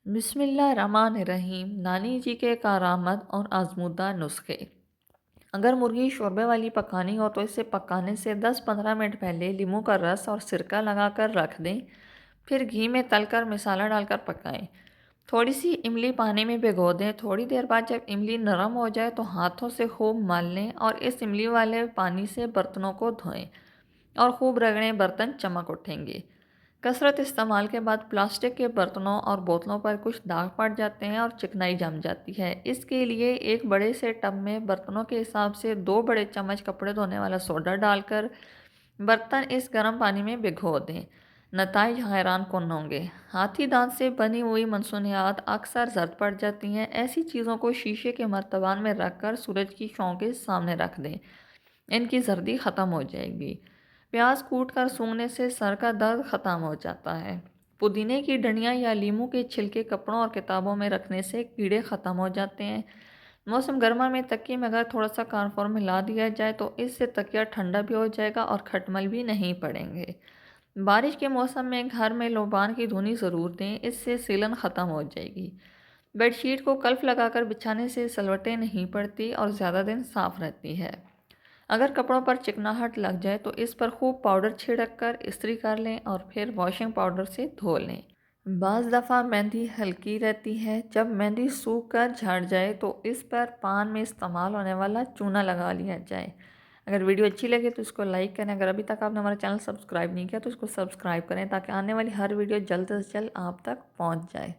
بسم اللہ الرحمن الرحیم۔ نانی جی کے کارآمد اور آزمودہ نسخے۔ اگر مرغی شوربے والی پکانی ہو تو اسے پکانے سے 10-15 منٹ پہلے لیموں کا رس اور سرکہ لگا کر رکھ دیں، پھر گھی میں تل کر مسالہ ڈال کر پکائیں۔ تھوڑی سی املی پانی میں بھگو دیں، تھوڑی دیر بعد جب املی نرم ہو جائے تو ہاتھوں سے خوب مل لیں اور اس املی والے پانی سے برتنوں کو دھوئیں اور خوب رگڑیں، برتن چمک اٹھیں گے۔ کثرت استعمال کے بعد پلاسٹک کے برتنوں اور بوتلوں پر کچھ داغ پڑ جاتے ہیں اور چکنائی جم جاتی ہے۔ اس کے لیے ایک بڑے سے ٹب میں برتنوں کے حساب سے 2 بڑے چمچ کپڑے دھونے والا سوڈا ڈال کر برتن اس گرم پانی میں بھگو دیں۔ نتائج حیران کن ہوں گے۔ ہاتھی دانت سے بنی ہوئی منسوجات اکثر زرد پڑ جاتی ہیں۔ ایسی چیزوں کو شیشے کے مرتبان میں رکھ کر سورج کی شعاعوں کے سامنے رکھ دیں، ان کی زردی ختم ہو جائے گی۔ پیاز کوٹ کر سونگھنے سے سر کا درد ختم ہو جاتا ہے۔ پودینے کی ڈنڈیاں یا لیموں کے چھلکے کپڑوں اور کتابوں میں رکھنے سے کیڑے ختم ہو جاتے ہیں۔ موسم گرما میں تکیے میں اگر تھوڑا سا کارنفور ملا دیا جائے تو اس سے تکیہ ٹھنڈا بھی ہو جائے گا اور کھٹمل بھی نہیں پڑیں گے۔ بارش کے موسم میں گھر میں لوبان کی دھنی ضرور دیں، اس سے سیلن ختم ہو جائے گی۔ بیڈ شیٹ کو کلف لگا کر بچھانے سے سلوٹیں نہیں پڑتی اور زیادہ دن صاف رہتی ہے۔ اگر کپڑوں پر چکناہٹ لگ جائے تو اس پر خوب پاؤڈر چھڑک کر استری کر لیں اور پھر واشنگ پاؤڈر سے دھو لیں۔ بعض دفعہ مہندی ہلکی رہتی ہے۔ جب مہندی سوکھ کر جھڑ جائے تو اس پر پان میں استعمال ہونے والا چونا لگا لیا جائے۔ اگر ویڈیو اچھی لگے تو اس کو لائک کریں۔ اگر ابھی تک آپ نے ہمارا چینل سبسکرائب نہیں کیا تو اس کو سبسکرائب کریں تاکہ آنے والی ہر ویڈیو جلد از جلد آپ تک پہنچ جائے۔